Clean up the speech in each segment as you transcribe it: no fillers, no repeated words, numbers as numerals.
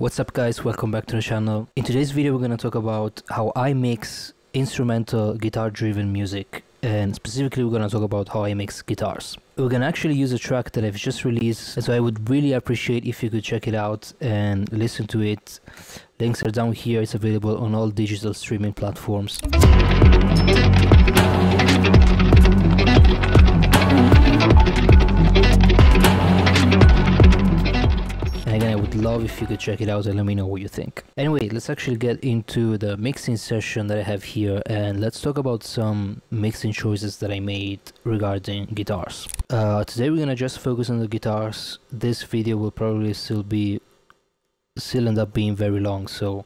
What's up guys, welcome back to the channel. In today's video we're going to talk about how I mix instrumental guitar driven music, and specifically we're going to talk about how I mix guitars. We're going to actually use a track that I've just released, so I would really appreciate if you could check it out and listen to it. Links are down here. It's available on all digital streaming platforms. And again, I would love if you could check it out and let me know what you think. Anyway, let's actually get into the mixing session that I have here, and let's talk about some mixing choices that I made regarding guitars. Today we're gonna just focus on the guitars. This video will probably still end up being very long, so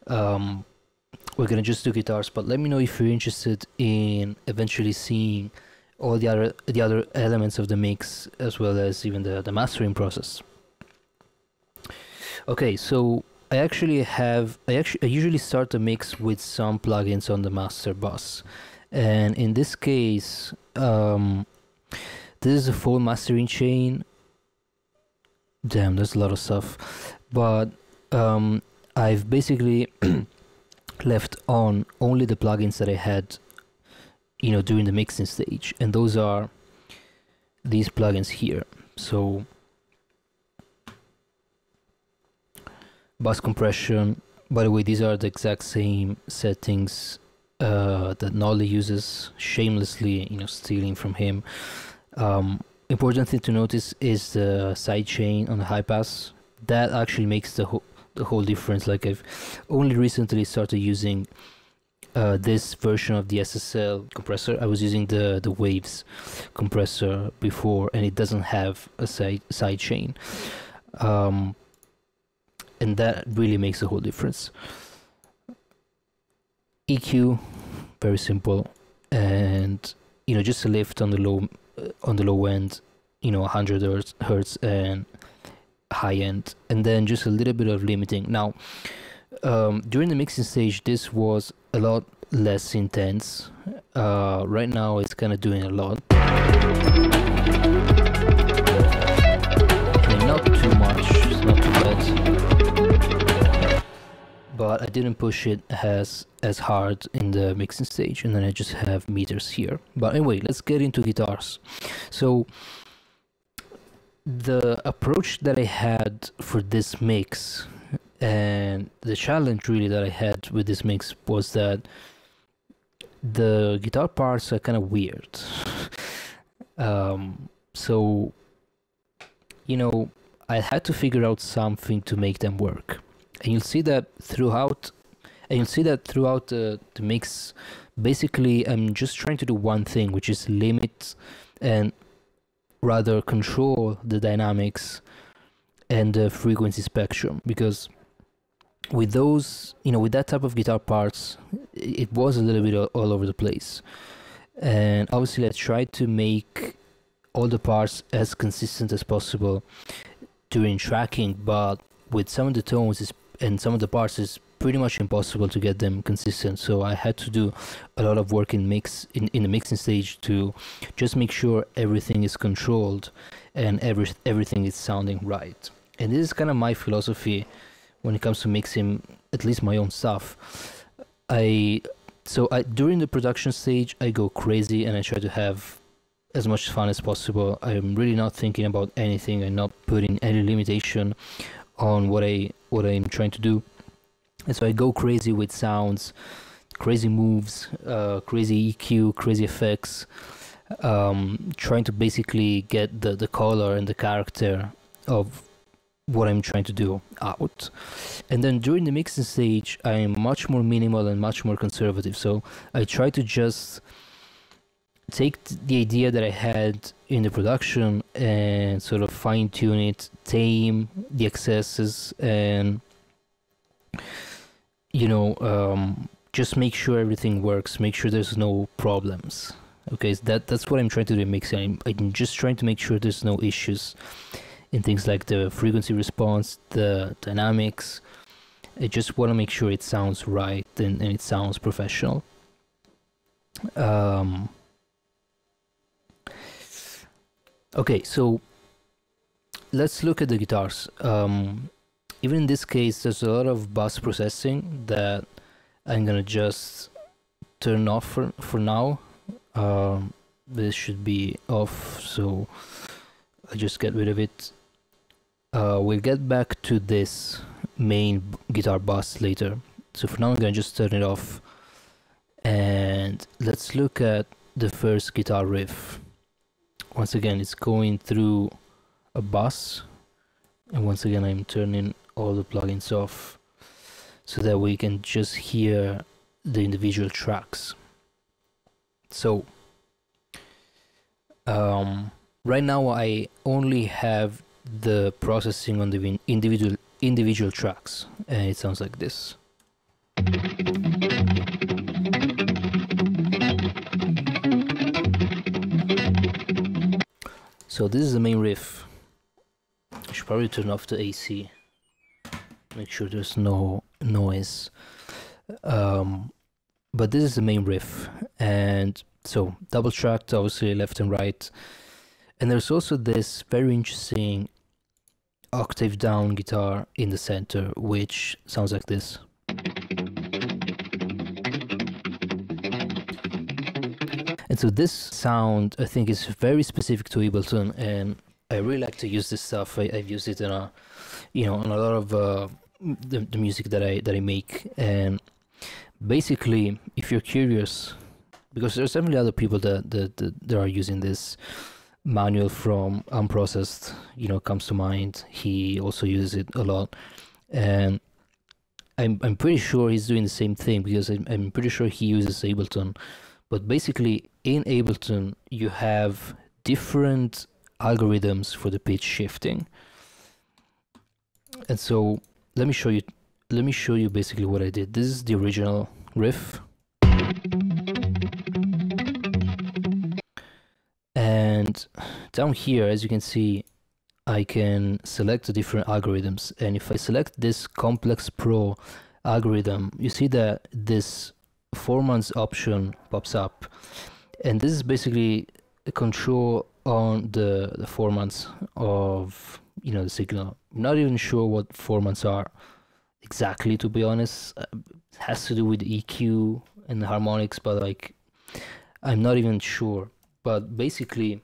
we're gonna just do guitars. But let me know if you're interested in eventually seeing all the other elements of the mix, as well as even the mastering process. Okay, so I usually start the mix with some plugins on the master bus, and in this case, this is a full mastering chain. Damn, there's a lot of stuff, but I've basically left on only the plugins that I had, during the mixing stage, and those are these plugins here. So bass compression, by the way, these are the exact same settings that Nolly uses, shamelessly, stealing from him. Important thing to notice is the side chain on the high pass. That actually makes the whole difference. Like, I've only recently started using this version of the SSL compressor. I was using the Waves compressor before, and it doesn't have a side chain. And that really makes a whole difference. EQ, very simple, and just a lift on the low end, 100 hertz, and high end, and then just a little bit of limiting. Now, during the mixing stage, this was a lot less intense. Right now, it's kind of doing a lot. I mean, not too much, it's not too bad. But I didn't push it as hard in the mixing stage, and then I just have meters here. But anyway, let's get into guitars. So the approach that I had for this mix, and the challenge really that I had with this mix, was that the guitar parts are kind of weird. So I had to figure out something to make them work. And you'll see that throughout the mix. Basically, I'm just trying to do one thing, which is limit and rather control the dynamics and the frequency spectrum, because with those, with that type of guitar parts, it was a little bit all over the place. And obviously I tried to make all the parts as consistent as possible during tracking, but with some of the tones and some of the parts, it's pretty much impossible to get them consistent. So I had to do a lot of work in the mixing stage to just make sure everything is controlled and everything is sounding right. And this is kind of my philosophy when it comes to mixing, at least my own stuff. During the production stage, I go crazy and I try to have as much fun as possible. I'm really not thinking about anything. I'm not putting any limitation on what I'm trying to do, and so I go crazy with sounds, crazy moves, crazy EQ, crazy effects, trying to basically get the color and the character of what I'm trying to do out. And then during the mixing stage, I'm much more minimal and much more conservative. So I try to just take the idea that I had in the production and sort of fine-tune it, tame the excesses, and just make sure everything works, make sure there's no problems. Okay, so that's what I'm trying to do in mixing. I'm just trying to make sure there's no issues in things like the frequency response, the dynamics. I just want to make sure it sounds right and it sounds professional. Okay, so let's look at the guitars. even in this case, there's a lot of bus processing that I'm gonna just turn off for now. This should be off, so I'll just get rid of it. We'll get back to this main guitar bus later. So for now, I'm gonna just turn it off. And let's look at the first guitar riff. Once again, it's going through a bus. And once again, I'm turning all the plugins off so that we can just hear the individual tracks. So right now I only have the processing on the individual tracks, and it sounds like this. So this is the main riff. I should probably turn off the AC, make sure there's no noise. But this is the main riff, and so double tracked, obviously left and right. And there's also this very interesting octave down guitar in the center, which sounds like this. And so this sound, I think, is very specific to Ableton, and I really like to use this stuff. I've used it in a, on a lot of the music that I make. And basically, if you're curious, because there's definitely other people that are using this. Manuel from Unprocessed, comes to mind. He also uses it a lot, and I'm pretty sure he's doing the same thing, because I'm pretty sure he uses Ableton. But basically, in Ableton, you have different algorithms for the pitch shifting. And so let me show you basically what I did. This is the original riff. And down here, as you can see, I can select the different algorithms. And if I select this Complex Pro algorithm, you see that this formants option pops up. And this is basically a control on the formants of, the signal. I'm not even sure what formants are exactly, to be honest. It has to do with EQ and the harmonics, but I'm not even sure. But basically,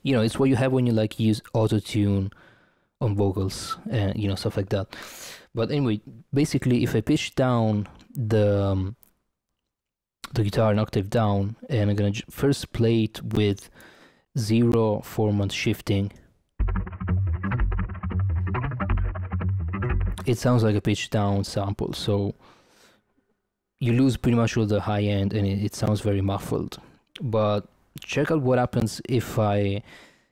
it's what you have when you use auto-tune on vocals and stuff like that. But anyway, basically, if I pitch down the guitar an octave down, and I'm gonna first play it with 0 formant shifting, it sounds like a pitch down sample. So you lose pretty much all the high end, and it sounds very muffled. But check out what happens if I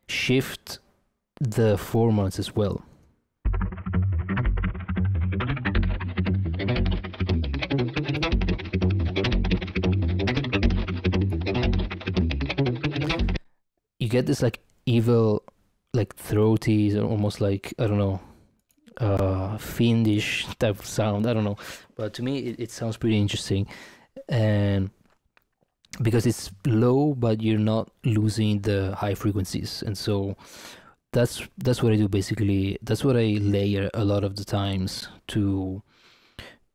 shift the formants as well. You get this evil, throaty, almost I don't know, fiendish type of sound. I don't know, but to me it sounds pretty interesting. And because it's low, but you're not losing the high frequencies. And so that's what I do basically. That's what I layer a lot of the times to,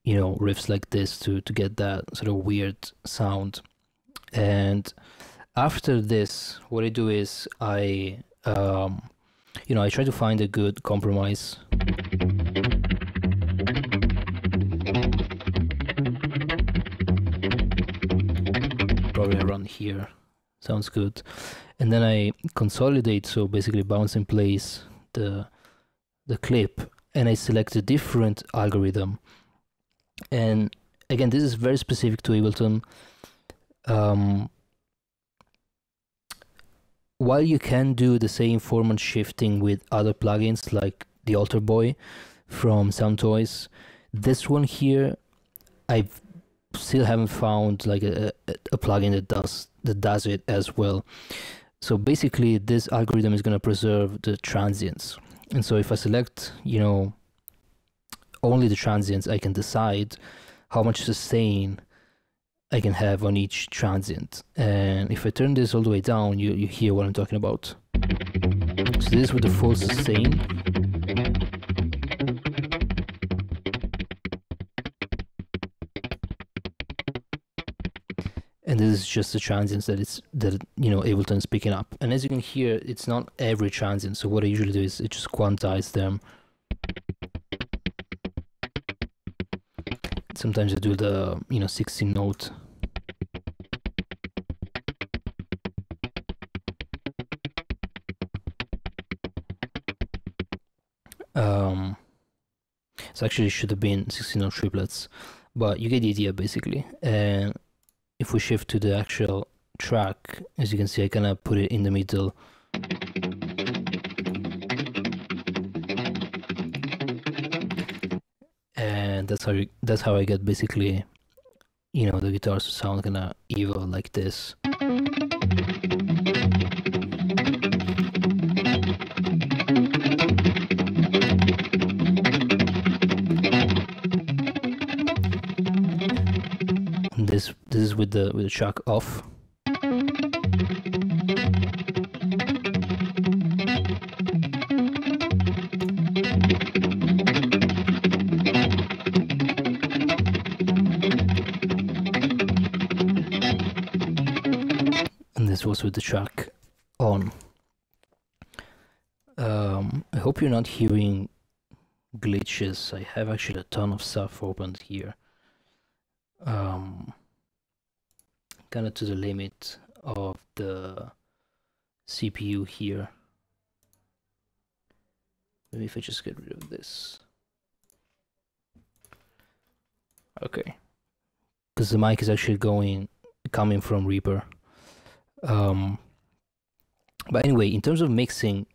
riffs like this, to get that sort of weird sound. And after this, what I do is I try to find a good compromise. Probably around here, sounds good. And then I consolidate, so basically bounce in place the clip, and I select a different algorithm. And again, this is very specific to Ableton. While you can do the same formant shifting with other plugins like the Alter Boy from Soundtoys, this one here, I've still haven't found a plugin that does it as well. So basically, this algorithm is going to preserve the transients. And so if I select, only the transients, I can decide how much sustain I can have on each transient. And if I turn this all the way down, you hear what I'm talking about. So this is with the full sustain. and this is just the transients that Ableton is picking up. And as you can hear, it's not every transient, so what I usually do is I just quantize them. Sometimes I do the 16 note. So actually it should have been 16 note triplets, but you get the idea basically. And if we shift to the actual track, as you can see, I kind of put it in the middle. And that's how I get basically, the guitars to sound kind of evil like this. And this is with the track off. This was with the track on. I hope you're not hearing glitches. I have actually a ton of stuff opened here. Kind of to the limit of the CPU here. Maybe if I just get rid of this. Okay. Because the mic is actually coming from Reaper. But anyway, in terms of mixing,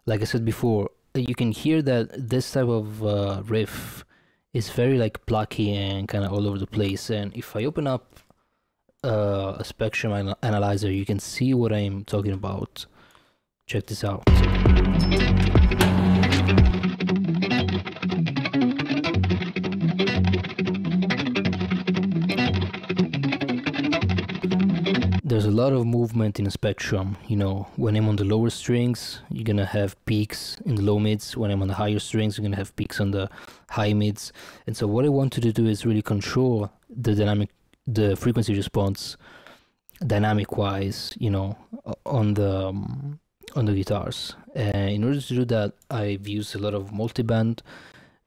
like I said before, you can hear that this type of riff is very like plucky and kind of all over the place. And if I open up a spectrum analyzer, you can see what I'm talking about. Check this out. There's a lot of movement in a spectrum. When I'm on the lower strings, you're gonna have peaks in the low mids. When I'm on the higher strings, you're gonna have peaks on the high mids. And so what I wanted to do is really control the frequency response dynamic wise, on the guitars. And in order to do that, I've used a lot of multiband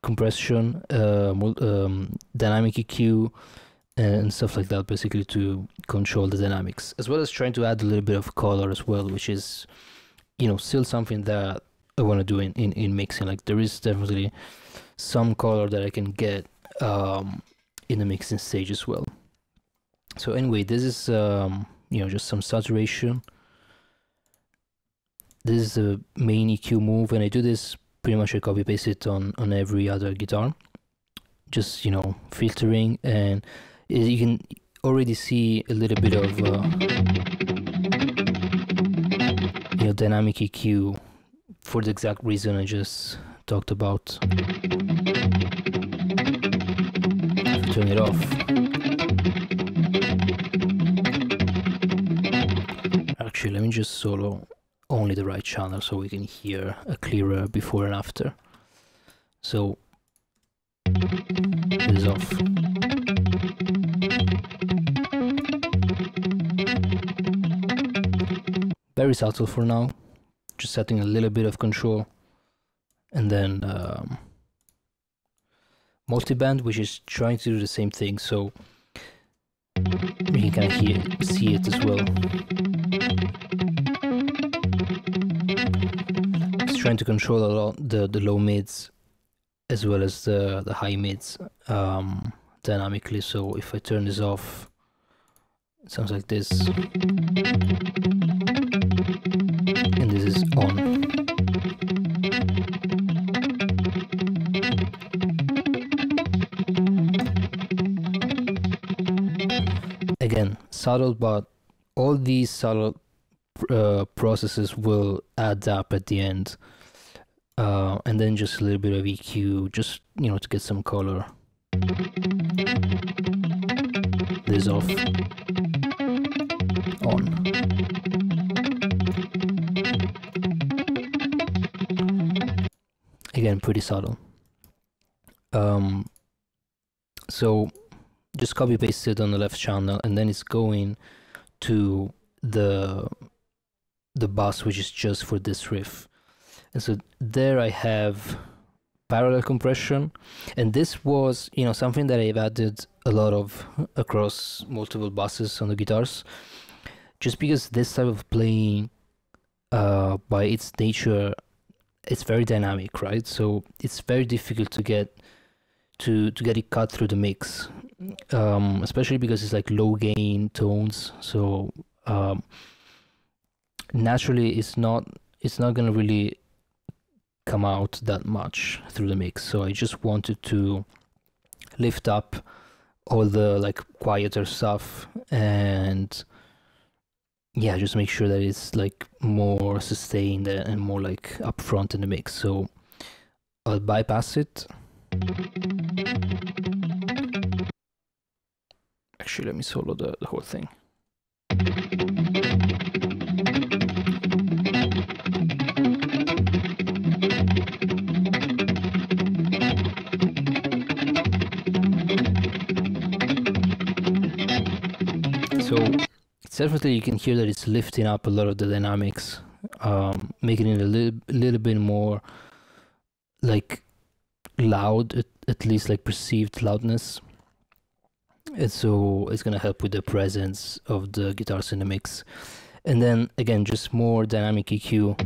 compression, dynamic EQ, and stuff like that, basically to control the dynamics, as well as trying to add a little bit of color as well, which is still something that I want to do in mixing. Like, there is definitely some color that I can get in the mixing stage as well. So anyway, this is just some saturation. This is the main EQ move, and I do this pretty much, I copy paste it on every other guitar, just filtering. And you can already see a little bit of dynamic EQ for the exact reason I just talked about. Turn it off. Actually, let me just solo only the right channel so we can hear a clearer before and after. So it is off. Very subtle for now, just setting a little bit of control, and then multiband, which is trying to do the same thing, so you can kind of see it as well. It's trying to control a lot the low mids as well as the high mids dynamically. So if I turn this off, it sounds like this, and this is on. Again, subtle, but all these subtle processes will add up at the end, and then just a little bit of EQ, just to get some color. This off, on. Again, pretty subtle. So just copy paste it on the left channel, and then it's going to the bus which is just for this riff. And so there I have parallel compression, and this was, you know, something that I've added a lot of across multiple buses on the guitars, just because this type of playing, by its nature, it's very dynamic, right? So it's very difficult to get it cut through the mix, especially because it's like low gain tones. So naturally, it's not gonna really come out that much through the mix. So I just wanted to lift up all the like quieter stuff, and yeah, just make sure that it's like more sustained and more like upfront in the mix. So I'll bypass it. Actually, let me solo the whole thing. So it's definitely, you can hear that it's lifting up a lot of the dynamics, making it a little bit more like loud, at least like perceived loudness. And so it's gonna help with the presence of the guitars in the mix. And then again, just more dynamic EQ.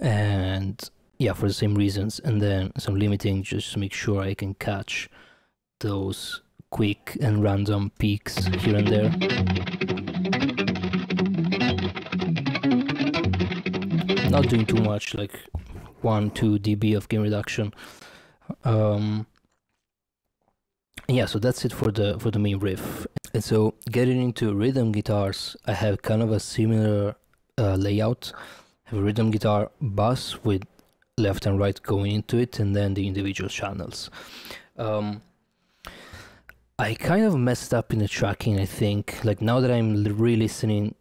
And yeah, for the same reasons, and then some limiting just to make sure I can catch those quick and random peaks here and there. Not doing too much, like 1-2 dB of gain reduction. Yeah, so that's it for the main riff. And so getting into rhythm guitars, I have kind of a similar layout. I have a rhythm guitar bus with left and right going into it, and then the individual channels. I kind of messed up in the tracking, I think. Like now that I'm re-listening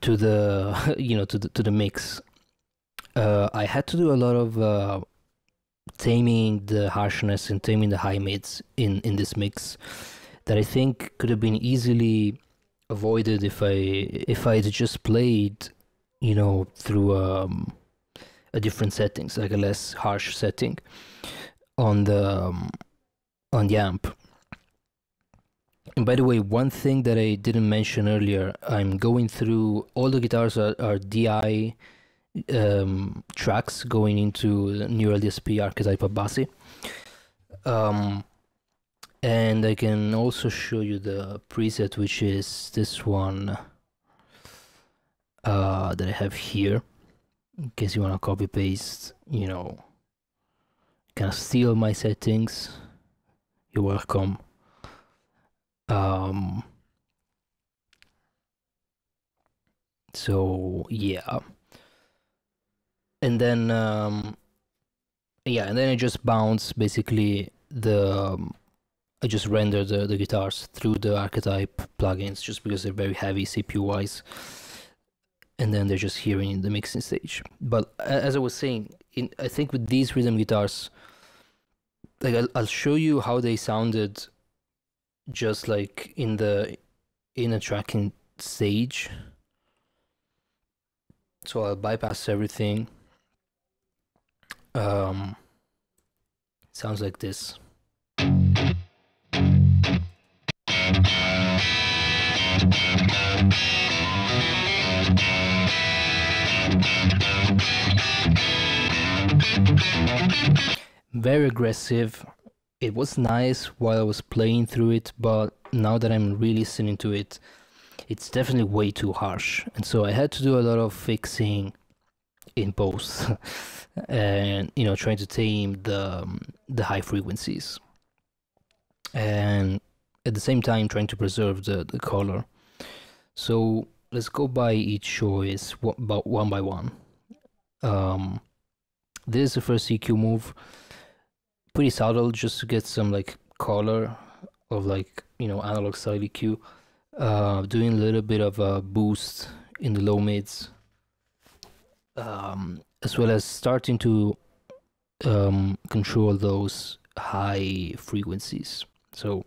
to the you know, to the mix, I had to do a lot of taming the harshness and taming the high mids in this mix, that I think could have been easily avoided if I'd just played, you know, through a different settings, like a less harsh setting on the amp. And by the way, one thing that I didn't mention earlier, I'm going through all the guitars are DI tracks going into the Neural DSP archetype of Bassi. And I can also show you the preset, which is this one that I have here, in case you want to copy paste, you know, kind of steal my settings. You're welcome. So yeah, and then yeah, and then I just bounce basically I just render the guitars through the archetype plugins, just because they're very heavy CPU wise, and then they're just hearing in the mixing stage. But as I was saying, I think with these rhythm guitars, like I'll show you how they sounded just like in a tracking stage. So I'll bypass everything. Sounds like this. Very aggressive. It was nice while I was playing through it, but now that I'm really listening to it, it's definitely way too harsh. And so I had to do a lot of fixing in post and, you know, trying to tame the high frequencies, and at the same time trying to preserve the color. So let's go by each choice one by one. This is the first EQ move. Pretty subtle, just to get some like color of, like, analog style EQ, doing a little bit of a boost in the low mids, as well as starting to control those high frequencies. So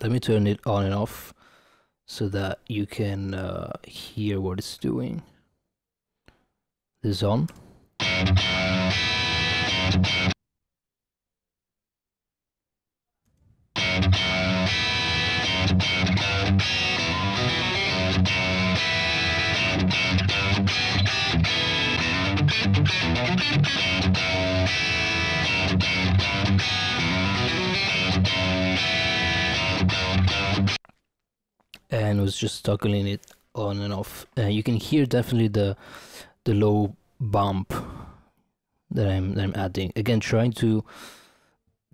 let me turn it on and off so that you can hear what it's doing. This is on. And was just toggling it on and off. You can hear definitely the low bump that I'm adding. Again, trying to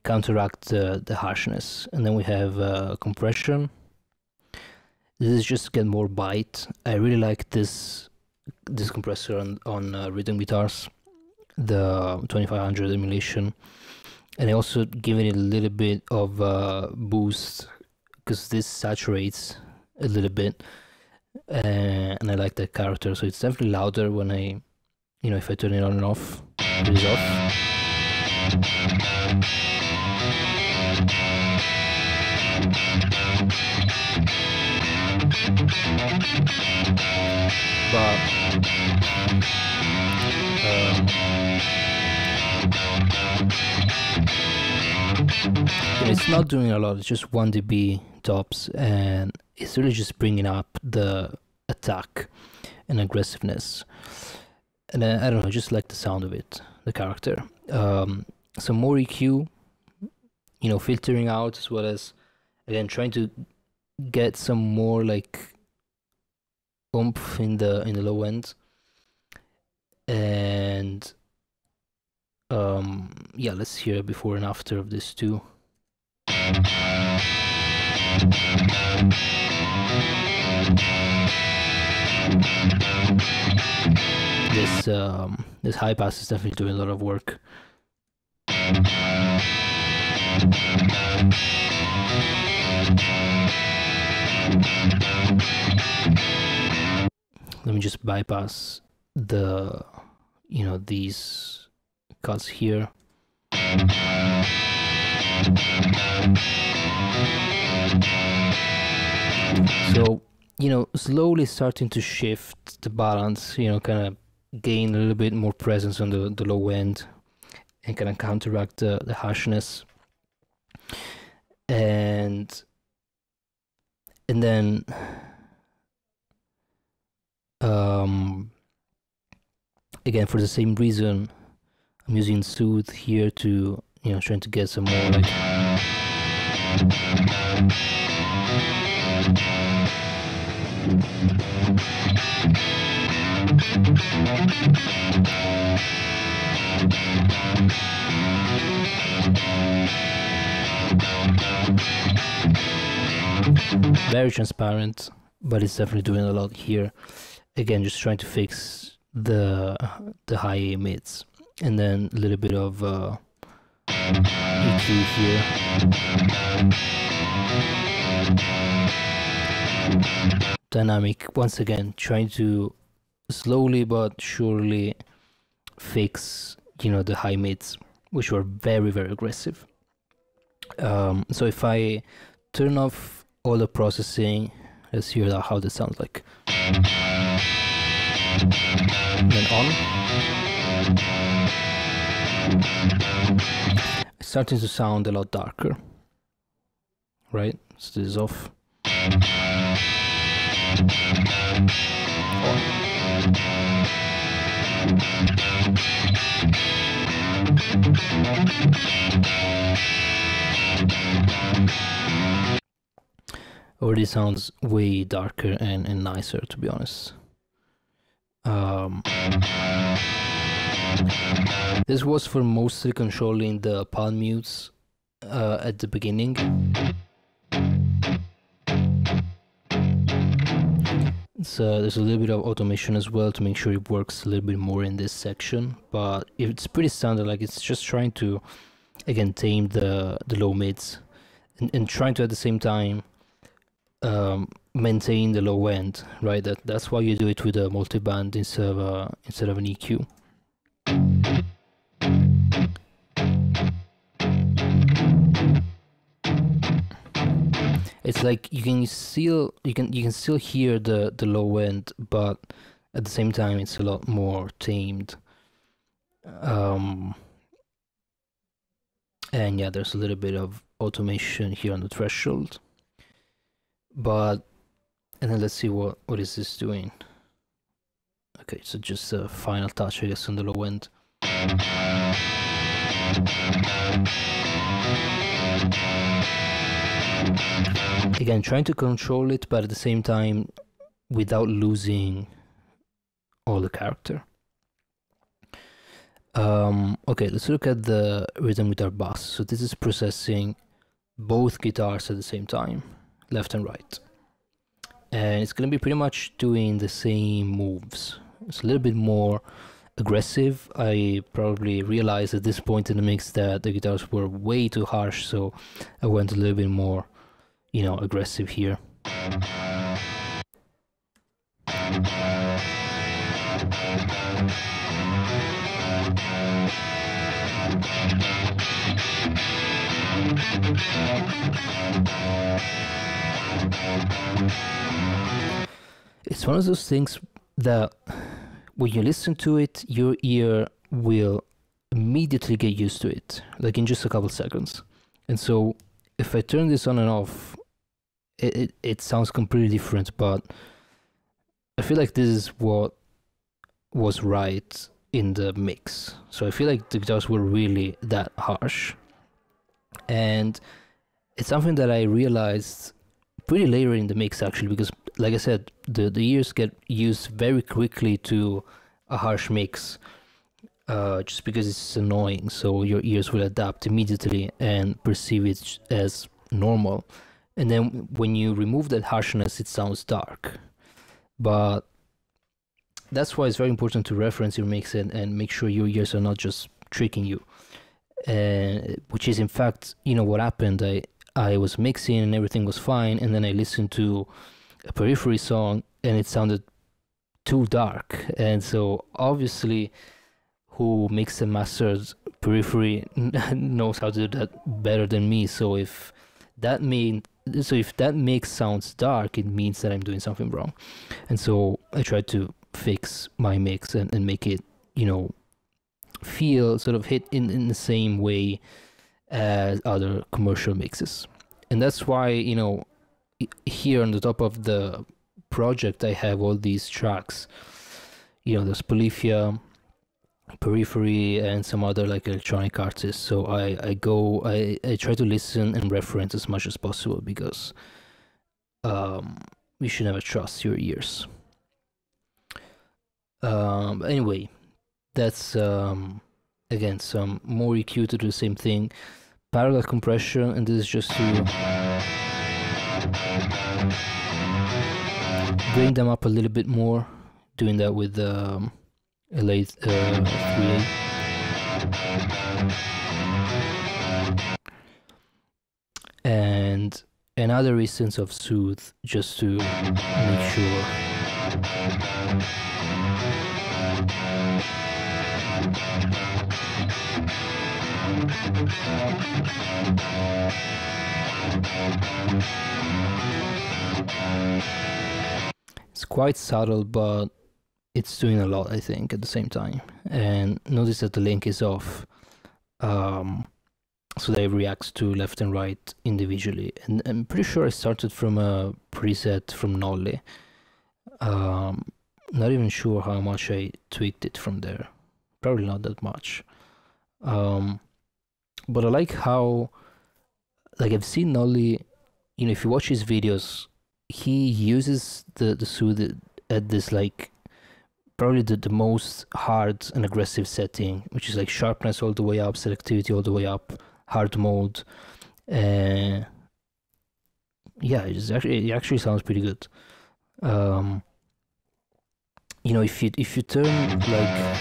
counteract the harshness. And then we have compression. This is just to get more bite. I really like this compressor on rhythm guitars, the 2500 emulation, and I also giving it a little bit of boost because this saturates a little bit, and I like that character, so it's definitely louder when I, if I turn it on and off. It is off. But it's not doing a lot. It's just 1 dB tops, and it's really just bringing up the attack and aggressiveness. And I don't know, I just like the sound of it, the character. Some more EQ, filtering out, as well as again trying to get some more like oomph in the low end. And yeah, let's hear before and after of this too. This high pass is definitely doing a lot of work. Let me just bypass the these cuts here. So slowly starting to shift the balance, kind of gain a little bit more presence on the low end and kind of counteract the harshness, and then again, for the same reason, I'm using Soothe here to trying to get some more like very transparent, but it's definitely doing a lot here. Again, just trying to fix the high mids, and then a little bit of EQ here. Dynamic, once again, trying to slowly but surely fix the high mids, which were very, very aggressive. So if I turn off all the processing, let's hear how this sounds like. Then on. It's starting to sound a lot darker, right? So this is off. On. Already sounds way darker and nicer, to be honest. This was for mostly controlling the palm mutes at the beginning. So there's a little bit of automation as well to make sure it works a little bit more in this section, but it's pretty standard. Like, it's just trying to again tame the low mids and trying to at the same time maintain the low end, right? That's why you do it with a multiband instead of an EQ. It's like you can still hear the low end, but at the same time it's a lot more tamed. And yeah, there's a little bit of automation here on the threshold. And then let's see what is this doing. Okay, so just a final touch, I guess, on the low end. Again, trying to control it, but at the same time without losing all the character. Okay, let's look at the rhythm guitar bass. So this is processing both guitars at the same time, left and right. And it's going to be pretty much doing the same moves. It's a little bit more aggressive. I probably realized at this point in the mix that the guitars were way too harsh, so I went a little bit more, aggressive here. It's one of those things that when you listen to it, your ear will immediately get used to it, like in just a couple seconds. And so if I turn this on and off, it sounds completely different, but I feel like this is what was right in the mix. So I feel like the guitars were really that harsh. And it's something that I realized pretty later in the mix, actually, because like I said, the ears get used very quickly to a harsh mix, just because it's annoying. So your ears will adapt immediately and perceive it as normal. And then when you remove that harshness, it sounds dark. But that's why it's very important to reference your mix and make sure your ears are not just tricking you. Which is in fact, what happened. I was mixing and everything was fine, and then I listened to a Periphery song and it sounded too dark. And so obviously who mixed and mastered Periphery knows how to do that better than me. So if that mix sounds dark, it means that I'm doing something wrong. And so I tried to fix my mix and make it, feel sort of hit in the same way as other commercial mixes. And that's why, here on the top of the project I have all these tracks. There's Polyphia, Periphery, and some other like electronic artists. So I try to listen and reference as much as possible, because you should never trust your ears. Anyway, that's again some more EQ to do the same thing. Parallel compression, and this is just to bring them up a little bit more, doing that with a late 3/8. And another instance of soothe, just to make sure. It's quite subtle, but it's doing a lot, I think, at the same time. And notice that the link is off, so that it reacts to left and right individually. And I'm pretty sure I started from a preset from Nolly. Not even sure how much I tweaked it from there. Probably not that much. But I like how, like, I've seen Nolly, if you watch his videos, he uses the soothe at this, like, probably the most hard and aggressive setting, which is like sharpness all the way up, selectivity all the way up, hard mode. Yeah, it actually sounds pretty good. If you turn like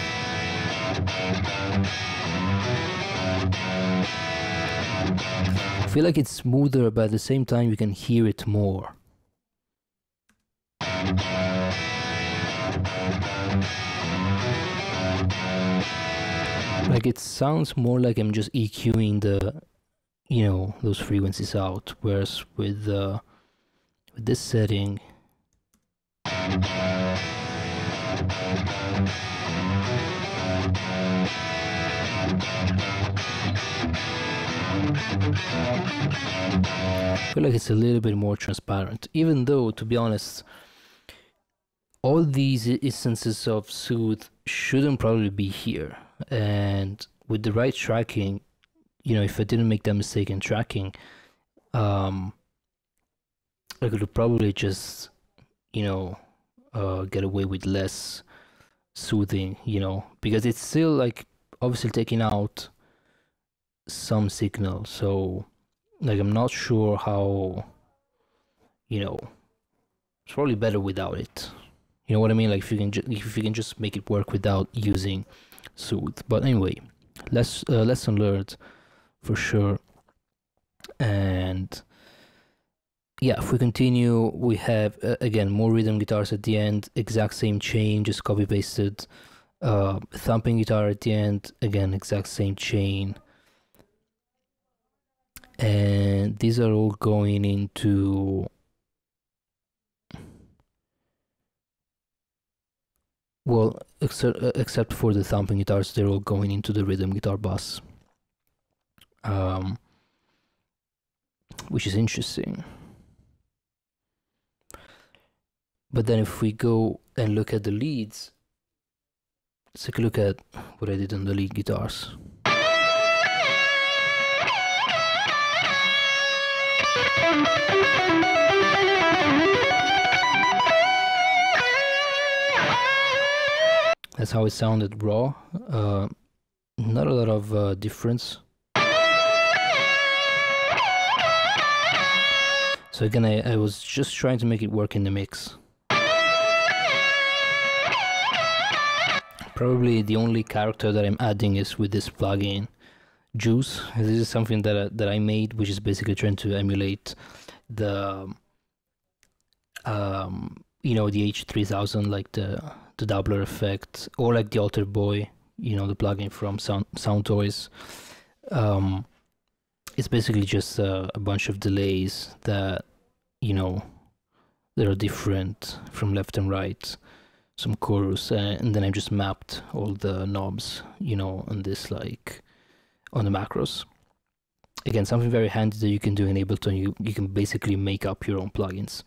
feel like it's smoother, but at the same time you can hear it more. Like it sounds more like I'm just EQing the, you know, those frequencies out, whereas with this setting, I feel like it's a little bit more transparent, even though, to be honest, all these instances of soothe shouldn't probably be here. And with the right tracking, you know, if I didn't make that mistake in tracking, I could probably just, you know, get away with less soothing, you know, because it's still like obviously taking out some signal. So like I'm not sure how, you know, it's probably better without it. You know what I mean? Like if you can just make it work without using soothe. But anyway, lesson learned for sure. And yeah, if we continue, we have again more rhythm guitars at the end, exact same chain, just copy pasted. Thumping guitar at the end, again exact same chain. And these are all going into, well, except for the thumping guitars, they're all going into the rhythm guitar bus, which is interesting. But then if we go and look at the leads, let's take a look at what I did on the lead guitars. That's how it sounded raw. Not a lot of difference. So again, I was just trying to make it work in the mix. Probably the only character that I'm adding is with this plugin, Juice. This is something that I made, which is basically trying to emulate the you know, the H3000, like the doubler effect, or like the Alter Boy, you know, the plugin from Sound Toys. It's basically just a bunch of delays that, you know, that are different from left and right, some chorus, and then I just mapped all the knobs, you know, on this, like on the macros. Again, something very handy that you can do in Ableton. You can basically make up your own plugins,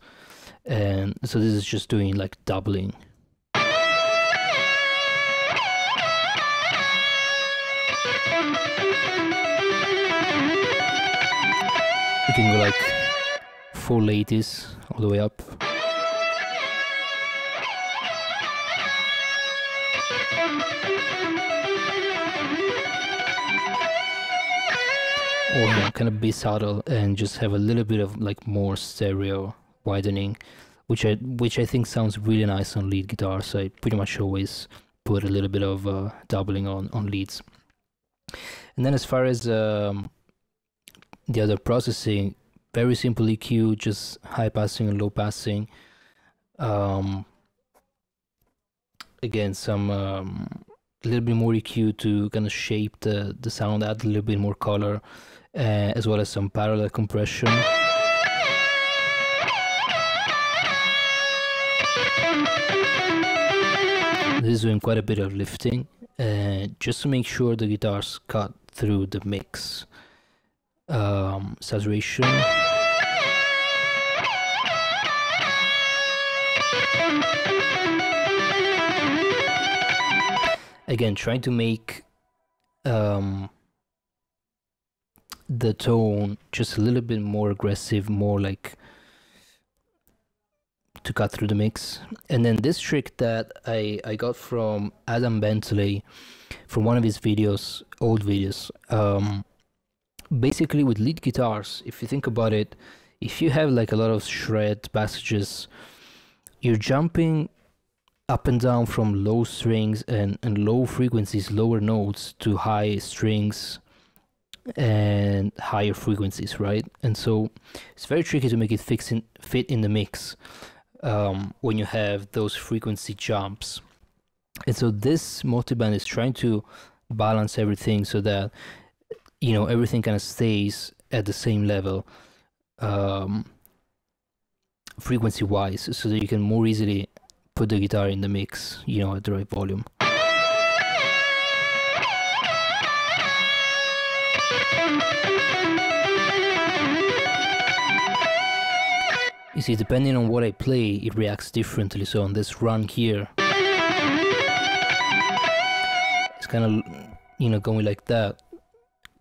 and so this is just doing like doubling. You can go like 480s all the way up. Or yeah, kind of be subtle and just have a little bit of like more stereo widening, which I think sounds really nice on lead guitar. So I pretty much always put a little bit of doubling on leads. And then as far as the other processing, very simple EQ, just high passing and low passing. Again, some a little bit more EQ to kind of shape the sound, add a little bit more color, as well as some parallel compression. This is doing quite a bit of lifting, just to make sure the guitars cut through the mix. Saturation. Again, trying to make the tone just a little bit more aggressive, more like to cut through the mix. And then this trick that I got from Adam Bentley from one of his videos, old videos. Basically with lead guitars, if you think about it, if you have like a lot of shred passages, you're jumping up and down from low strings and low frequencies, lower notes, to high strings and higher frequencies, right? And so it's very tricky to make it fit in the mix when you have those frequency jumps. And so this multiband is trying to balance everything so that, you know, everything kind of stays at the same level frequency wise, so that you can more easily put the guitar in the mix, you know, at the right volume. You see, depending on what I play, it reacts differently. So on this run here, it's kind of, you know, going like that.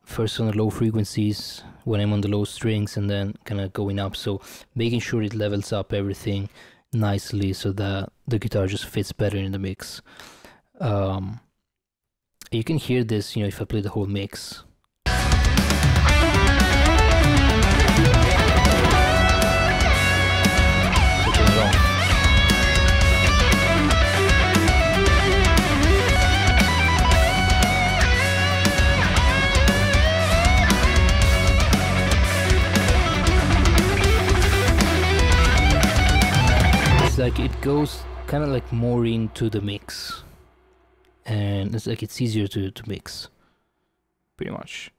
First on the low frequencies when I'm on the low strings, and then kind of going up. So making sure it levels up everything nicely so that the guitar just fits better in the mix. You can hear this, you know, if I play the whole mix. Like it goes kind of like more into the mix, and it's like it's easier to mix pretty much.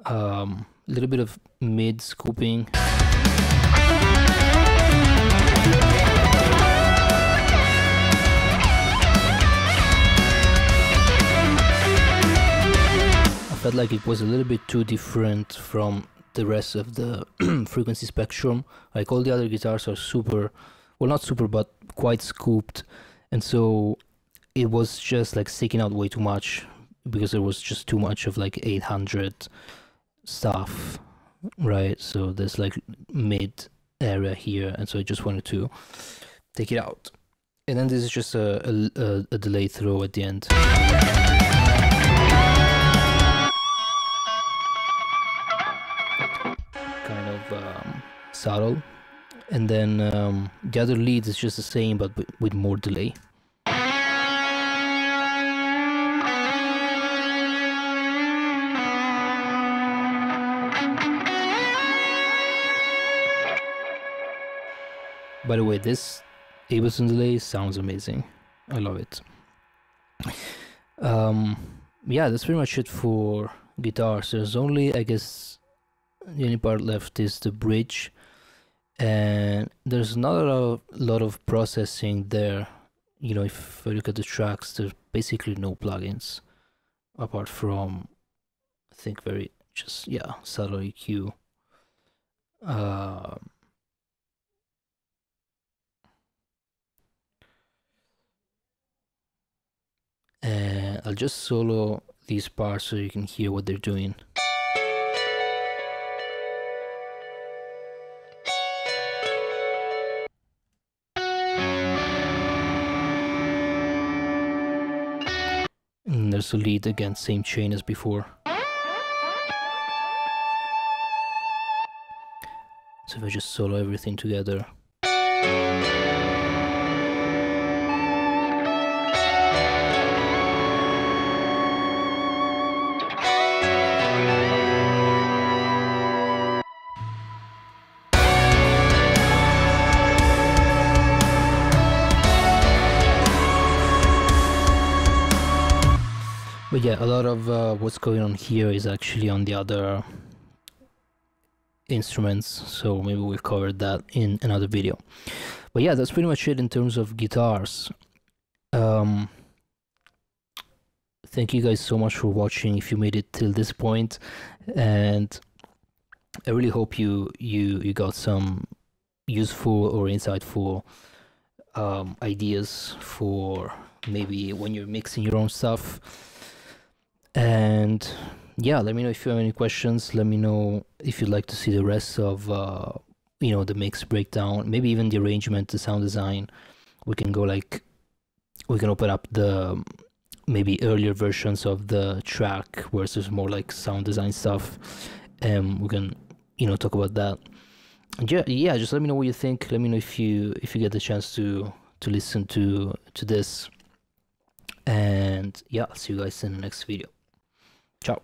A little bit of mid scooping. I felt like it was a little bit too different from the rest of the frequency spectrum. Like all the other guitars are super, well, not super, but quite scooped, and so it was just like sticking out way too much because there was just too much of like 800 stuff, right? So there's like mid area here, and so I just wanted to take it out. And then this is just a delay throw at the end. Kind of subtle. And then the other leads is just the same, but with more delay. By the way, this Ableton delay sounds amazing. I love it. Yeah, that's pretty much it for guitars. There's only, I guess, the only part left is the bridge. And there's not a lot of processing there. You know, if I look at the tracks, there's basically no plugins apart from, I think, very just, yeah, subtle EQ. And I'll just solo these parts so you can hear what they're doing. And there's a lead again, same chain as before. So if I just solo everything together. But yeah, a lot of what's going on here is actually on the other instruments, so maybe we'll cover that in another video. But yeah, that's pretty much it in terms of guitars. Thank you guys so much for watching if you made it till this point, and I really hope you got some useful or insightful ideas for maybe when you're mixing your own stuff. And yeah, let me know if you have any questions. Let me know if you'd like to see the rest of you know, the mix breakdown, maybe even the arrangement, the sound design. We can go like, we can open up the maybe earlier versions of the track where there's more like sound design stuff, and we can, you know, talk about that. And yeah, just let me know what you think. Let me know if you get the chance to listen to this. And yeah, I'll see you guys in the next video. Ciao.